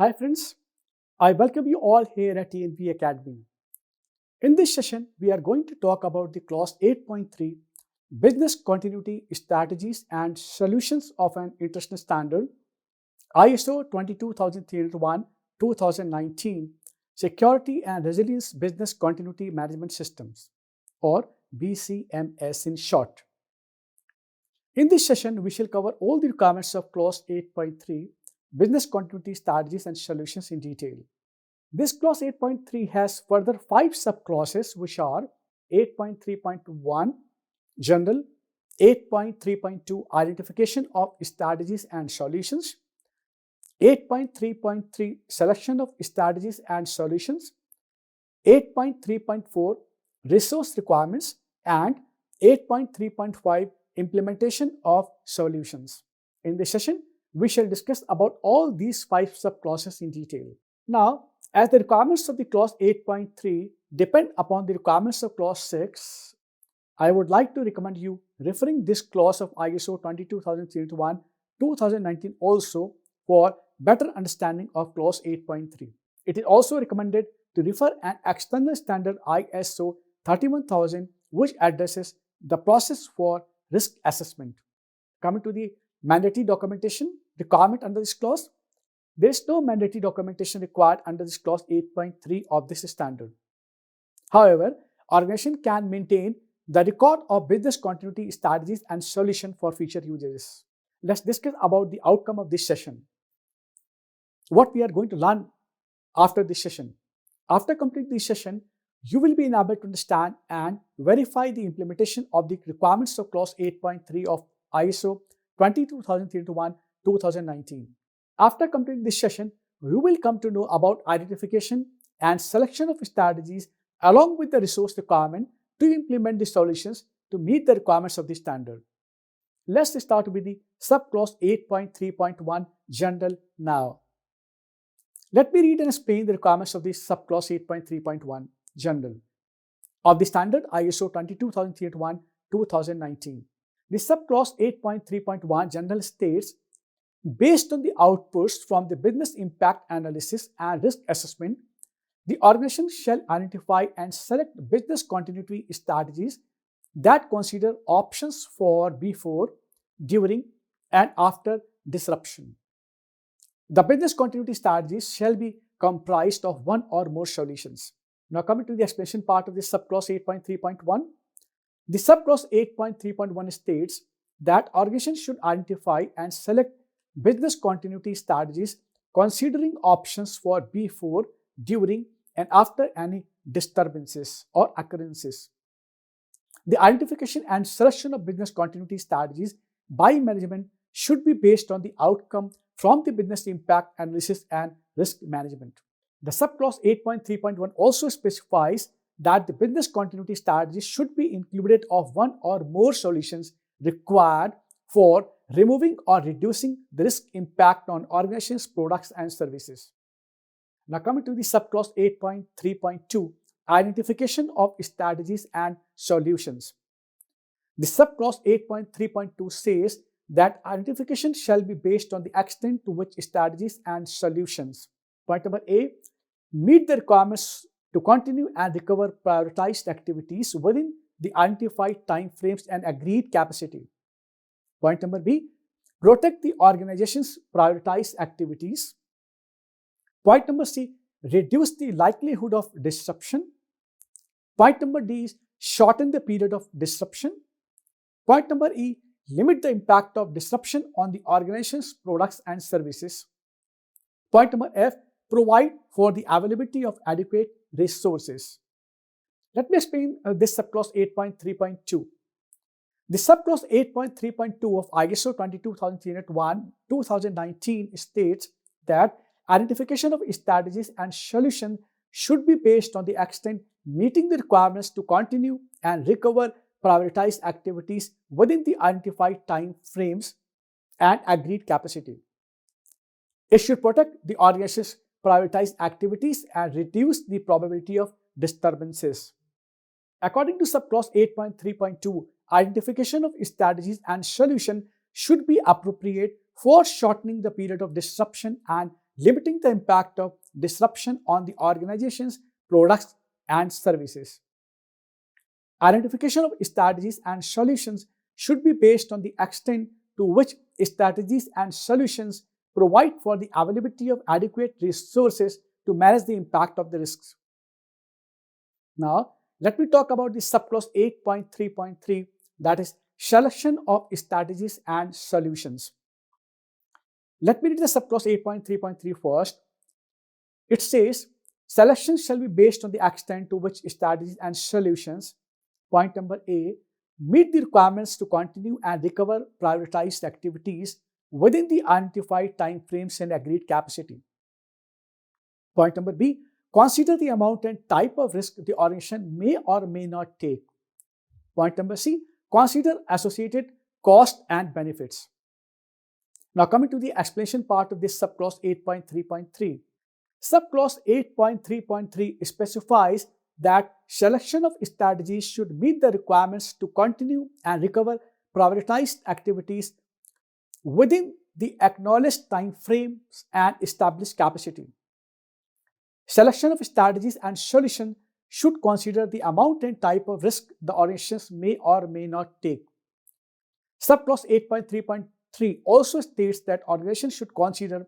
Hi friends, I welcome you all here at TNP Academy. In this session, we are going to talk about the clause 8.3 Business Continuity Strategies and Solutions of an International Standard ISO 22301-2019 Security and Resilience Business Continuity Management Systems, or BCMS in short. In this session, we shall cover all the requirements of clause 8.3 Business Continuity Strategies and Solutions in detail. This clause 8.3 has further 5 subclauses, which are 8.3.1 General, 8.3.2 Identification of Strategies and Solutions, 8.3.3 Selection of Strategies and Solutions, 8.3.4 Resource Requirements, and 8.3.5 Implementation of Solutions. In this session, we shall discuss about all these 5 subclauses in detail. Now, as the requirements of the clause 8.3 depend upon the requirements of clause 6, I would like to recommend you referring this clause of ISO 22301-2019 also for better understanding of clause 8.3. It is also recommended to refer an external standard ISO 31000 which addresses the process for risk assessment. Coming to the mandatory documentation requirement under this clause, there is no mandatory documentation required under this clause 8.3 of this standard. However, organization can maintain the record of business continuity strategies and solutions for future uses. Let's discuss about the outcome of this session. What we are going to learn after this session. After completing this session, you will be able to understand and verify the implementation of the requirements of clause 8.3 of ISO 22301-2019. After completing this session, you will come to know about identification and selection of strategies along with the resource requirement to implement the solutions to meet the requirements of the standard. Let's start with the subclause 8.3.1 General now. Let me read and explain the requirements of this subclause 8.3.1 General of the standard ISO 22301-2019. The subclause 8.3.1 General states, based on the outputs from the business impact analysis and risk assessment, the organization shall identify and select business continuity strategies that consider options for before, during, and after disruption. The business continuity strategies shall be comprised of one or more solutions. Now, coming to the explanation part of this subclause 8.3.1, the subclause 8.3.1 states that organizations should identify and select business continuity strategies considering options for before, during, and after any disturbances or occurrences. The identification and selection of business continuity strategies by management should be based on the outcome from the business impact analysis and risk management. The subclause 8.3.1 also specifies that the business continuity strategies should be included of one or more solutions required for removing or reducing the risk impact on organizations' products and services. Now coming to the subclause 8.3.2, identification of strategies and solutions. The subclause 8.3.2 says that identification shall be based on the extent to which strategies and solutions. Point number A, meet the requirements to continue and recover prioritized activities within the identified timeframes and agreed capacity. Point number B, protect the organization's prioritized activities. Point number C, reduce the likelihood of disruption. Point number D is shorten the period of disruption. Point number E, limit the impact of disruption on the organization's products and services. Point number F, provide for the availability of adequate resources. Let me explain this subclause 8.3.2. The subclause 8.3.2 of ISO 22301-2019 states that identification of strategies and solutions should be based on the extent meeting the requirements to continue and recover prioritized activities within the identified time frames and agreed capacity. It should protect the organization's prioritized activities and reduce the probability of disturbances. According to subclause 8.3.2, identification of strategies and solutions should be appropriate for shortening the period of disruption and limiting the impact of disruption on the organization's products and services. Identification of strategies and solutions should be based on the extent to which strategies and solutions provide for the availability of adequate resources to manage the impact of the risks. Now, let me talk about the subclause 8.3.3, that is selection of strategies and solutions. Let me read the subclause 8.3.3 first. It says, selection shall be based on the extent to which strategies and solutions, point number A, meet the requirements to continue and recover prioritized activities within the identified time frames and agreed capacity. Point number B, consider the amount and type of risk the organization may or may not take. Point number C, consider associated cost and benefits. Now coming to the explanation part of this subclause 8.3.3. Subclause 8.3.3 specifies that selection of strategies should meet the requirements to continue and recover prioritized activities within the acknowledged time frames and established capacity. Selection of strategies and solutions should consider the amount and type of risk the organizations may or may not take. Subclause 8.3.3 also states that organizations should consider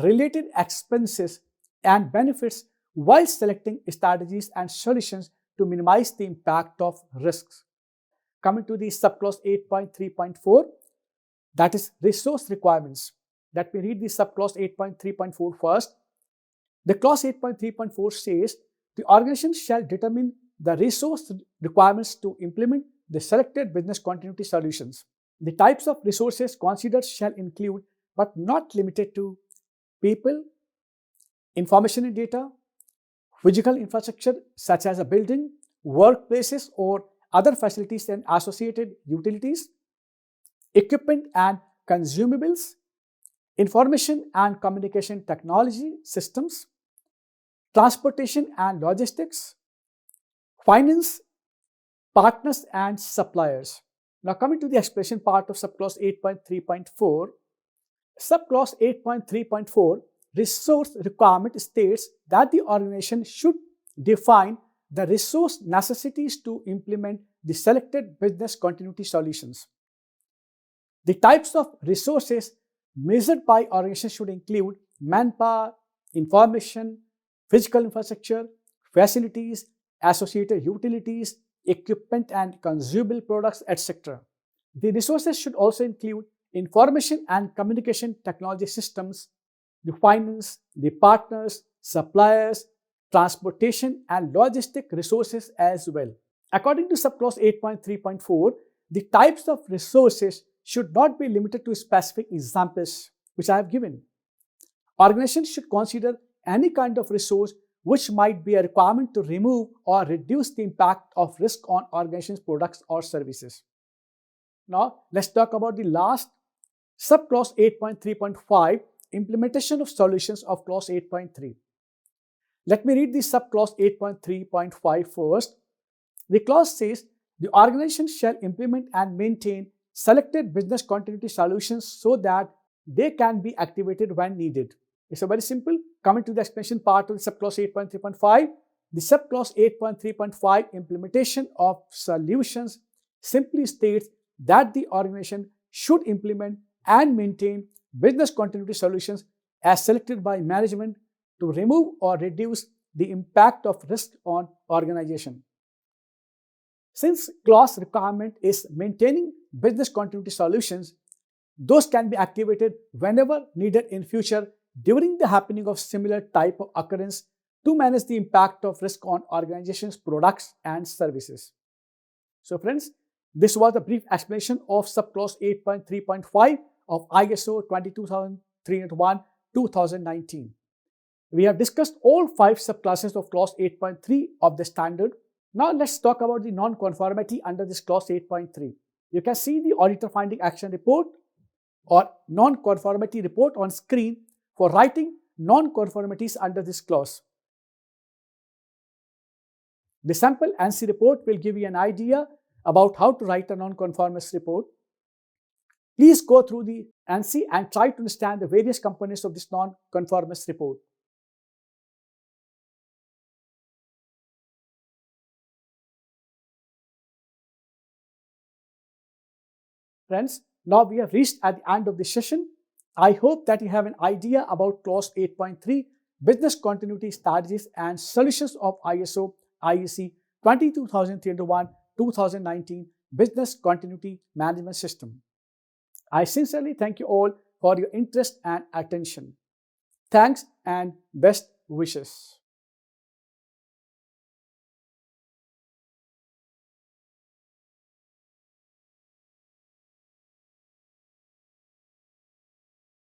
related expenses and benefits while selecting strategies and solutions to minimize the impact of risks. Coming to the subclause 8.3.4, that is resource requirements. Let me read the subclause 8.3.4 first. The clause 8.3.4 says, the organization shall determine the resource requirements to implement the selected business continuity solutions. The types of resources considered shall include, but not limited to, people, information and data, physical infrastructure such as a building, workplaces or other facilities and associated utilities, equipment and consumables, information and communication technology systems, transportation and logistics, finance, partners and suppliers. Now coming to the explanation part of subclause 8.3.4, subclause 8.3.4 resource requirement states that the organization should define the resource necessities to implement the selected business continuity solutions. The types of resources measured by organizations should include manpower, information, physical infrastructure, facilities, associated utilities, equipment and consumable products, etc. The resources should also include information and communication technology systems, the finance, the partners, suppliers, transportation and logistic resources as well. According to subclause 8.3.4, the types of resources should not be limited to specific examples which I have given. Organizations should consider any kind of resource which might be a requirement to remove or reduce the impact of risk on organization's products or services. Now, let's talk about the last subclause 8.3.5, implementation of solutions of clause 8.3. Let me read the subclause 8.3.5 first. The clause says, the organization shall implement and maintain selected business continuity solutions so that they can be activated when needed. It's a very simple. Coming to the explanation part of the subclause 8.3.5, the subclause 8.3.5 implementation of solutions simply states that the organization should implement and maintain business continuity solutions as selected by management to remove or reduce the impact of risk on organization. Since clause requirement is maintaining business continuity solutions, those can be activated whenever needed in future during the happening of similar type of occurrence to manage the impact of risk on organizations' products and services. So friends, this was a brief explanation of subclause 8.3.5 of ISO 22301-2019. We have discussed all 5 subclasses of clause 8.3 of the standard. Now let's talk about the non-conformity under this clause 8.3. You can see the auditor finding action report or non-conformity report on screen for writing non-conformities under this clause. The sample ANSI report will give you an idea about how to write a non-conformist report. Please go through the and see and try to understand the various components of this non-conformist report. Friends, now we have reached at the end of the session. I hope that you have an idea about clause 8.3, business continuity strategies and solutions of ISO IEC 22301 2019 business continuity management system. I sincerely thank you all for your interest and attention. Thanks and best wishes.